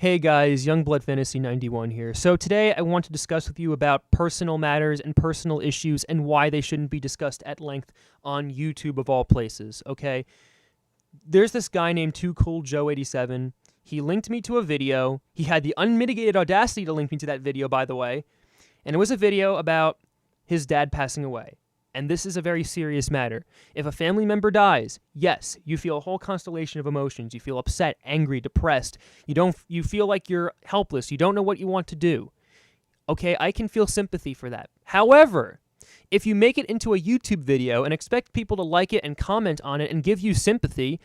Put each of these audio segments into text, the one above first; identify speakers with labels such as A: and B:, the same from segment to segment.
A: Hey guys, Youngblood Fantasy 91 here. So today I want to discuss with you about personal matters and personal issues and why they shouldn't be discussed at length on YouTube of all places, okay? There's this guy named TooCoolJoe87. He linked me to a video. He had the unmitigated audacity to link me to that video, by the way. And it was a video about his dad passing away. And this is a very serious matter. If a family member dies, yes, you feel a whole constellation of emotions. You feel upset, angry, depressed. You feel like you're helpless. You don't know what you want to do. Okay, I can feel sympathy for that. However, if you make it into a YouTube video and expect people to like it and comment on it and give you sympathy,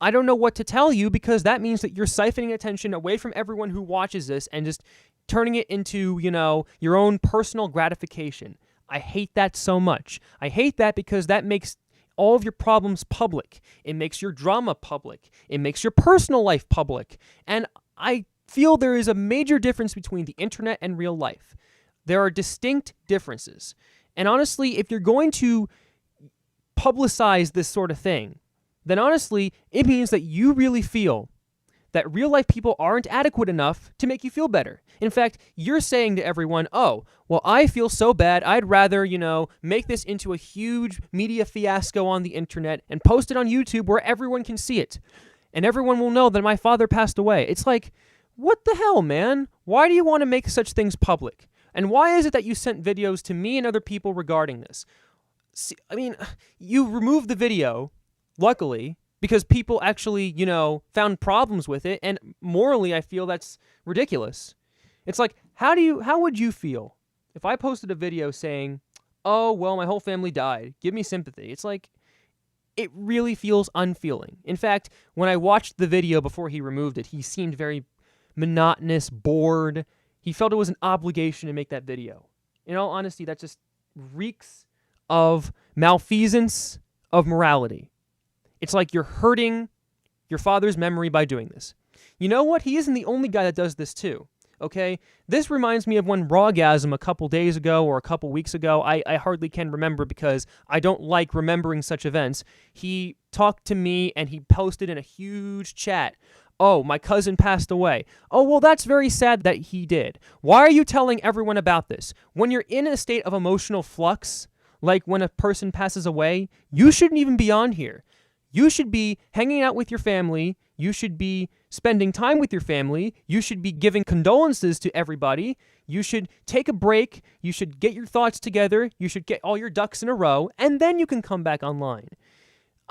A: I don't know what to tell you, because that means that you're siphoning attention away from everyone who watches this and just turning it into, your own personal gratification. I hate that so much. I hate that because that makes all of your problems public. It makes your drama public. It makes your personal life public. And I feel there is a major difference between the internet and real life. There are distinct differences. And honestly, if you're going to publicize this sort of thing, then honestly, it means that you really feel that real life people aren't adequate enough to make you feel better. In fact, you're saying to everyone, oh, well, I feel so bad, I'd rather, make this into a huge media fiasco on the internet and post it on YouTube where everyone can see it. And everyone will know that my father passed away. It's like, what the hell, man? Why do you want to make such things public? And why is it that you sent videos to me and other people regarding this? See, you removed the video, luckily, because people actually, found problems with it, and morally I feel that's ridiculous. It's like, how would you feel if I posted a video saying, oh, well, my whole family died, give me sympathy? It's like, it really feels unfeeling. In fact, when I watched the video before he removed it, he seemed very monotonous, bored. He felt it was an obligation to make that video. In all honesty, that just reeks of malfeasance of morality. It's like you're hurting your father's memory by doing this. You know what? He isn't the only guy that does this too, okay? This reminds me of when Rawgasm a couple days ago or a couple weeks ago, I hardly can remember because I don't like remembering such events. He talked to me and he posted in a huge chat, oh, my cousin passed away. Oh, well, that's very sad that he did. Why are you telling everyone about this? When you're in a state of emotional flux, like when a person passes away, you shouldn't even be on here. You should be hanging out with your family. You should be spending time with your family. You should be giving condolences to everybody. You should take a break. You should get your thoughts together. You should get all your ducks in a row, and then you can come back online.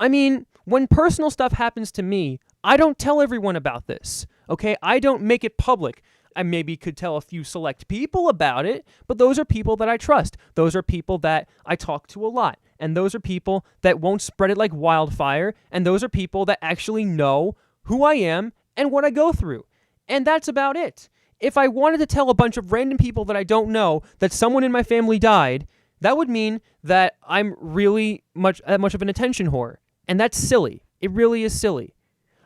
A: When personal stuff happens to me, I don't tell everyone about this, okay? I don't make it public. I maybe could tell a few select people about it, but those are people that I trust. Those are people that I talk to a lot. And those are people that won't spread it like wildfire. And those are people that actually know who I am and what I go through. And that's about it. If I wanted to tell a bunch of random people that I don't know that someone in my family died, that would mean that I'm really much of an attention whore. And that's silly. It really is silly.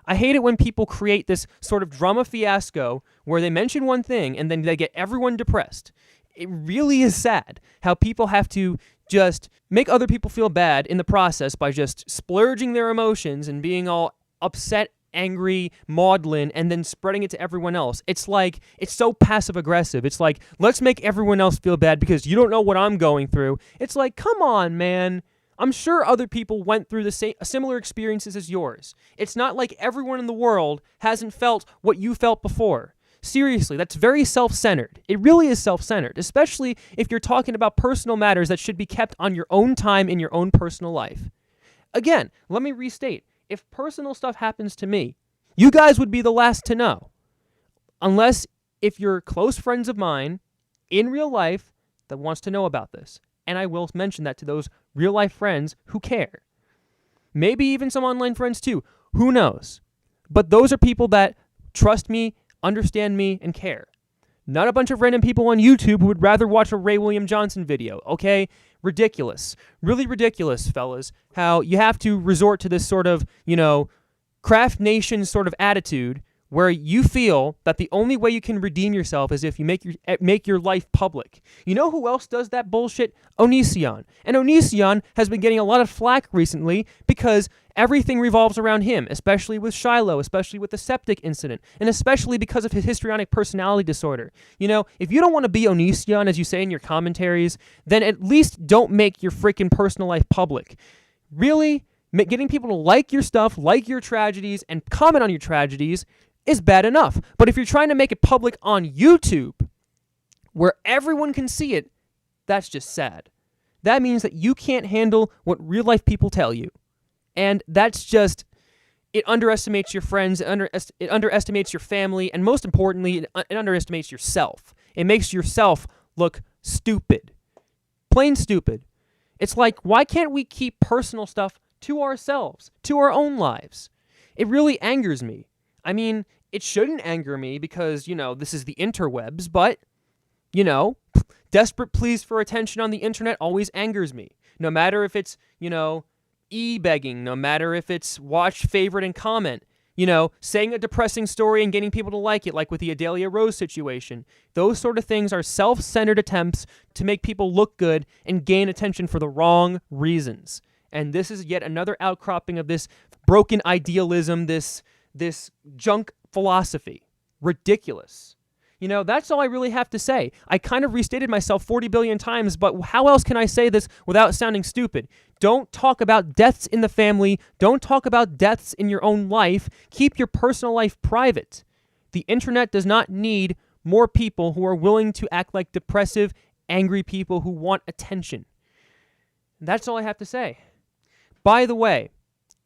A: I hate it when people create this sort of drama fiasco where they mention one thing and then they get everyone depressed. It really is sad how people have to just make other people feel bad in the process by just splurging their emotions and being all upset, angry, maudlin, and then spreading it to everyone else. It's like, it's so passive-aggressive. It's like, let's make everyone else feel bad because you don't know what I'm going through. It's like, come on, man. I'm sure other people went through the similar experiences as yours. It's not like everyone in the world hasn't felt what you felt before. Seriously, that's very self-centered. It really is self-centered, especially if you're talking about personal matters that should be kept on your own time in your own personal life. Again, let me restate. If personal stuff happens to me, you guys would be the last to know. Unless if you're close friends of mine in real life that wants to know about this. And I will mention that to those real-life friends who care. Maybe even some online friends too. Who knows? But those are people that trust me, understand me, and care. Not a bunch of random people on YouTube who would rather watch a Ray William Johnson video, okay? Ridiculous. Really ridiculous, fellas, how you have to resort to this sort of, Craft Nation sort of attitude where you feel that the only way you can redeem yourself is if you make your life public. You know who else does that bullshit? Onision. And Onision has been getting a lot of flack recently because everything revolves around him, especially with Shiloh, especially with the septic incident, and especially because of his histrionic personality disorder. You know, if you don't want to be Onision, as you say in your commentaries, then at least don't make your freaking personal life public. Really, getting people to like your stuff, like your tragedies, and comment on your tragedies is bad enough. But if you're trying to make it public on YouTube, where everyone can see it, that's just sad. That means that you can't handle what real life people tell you. And that's just, it underestimates your friends, it underestimates your family, and most importantly, it underestimates yourself. It makes yourself look stupid. Plain stupid. It's like, why can't we keep personal stuff to ourselves, to our own lives? It really angers me. I mean, it shouldn't anger me because, you know, this is the interwebs, but, you know, desperate pleas for attention on the internet always angers me. No matter if it's, you know, e-begging, no matter if it's watch, favorite, and comment, you know, saying a depressing story and getting people to like it, like with the Adelia Rose situation. Those sort of things are self-centered attempts to make people look good and gain attention for the wrong reasons. And this is yet another outcropping of this broken idealism, this junk philosophy. Ridiculous. You know, that's all I really have to say. I kind of restated myself 40 billion times, but how else can I say this without sounding stupid? Don't talk about deaths in the family. Don't talk about deaths in your own life. Keep your personal life private. The internet does not need more people who are willing to act like depressive, angry people who want attention. That's all I have to say. By the way,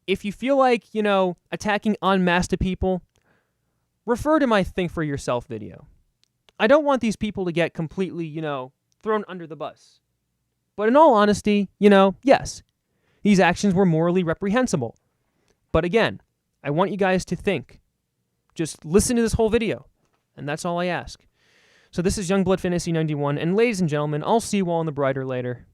A: if you feel like, you know, attacking en masse to people, refer to my Think for Yourself video. I don't want these people to get completely, you know, thrown under the bus. But in all honesty, you know, yes, these actions were morally reprehensible. But again, I want you guys to think. Just listen to this whole video, and that's all I ask. So this is Youngblood Fantasy 91, and ladies and gentlemen, I'll see you all in the brighter later.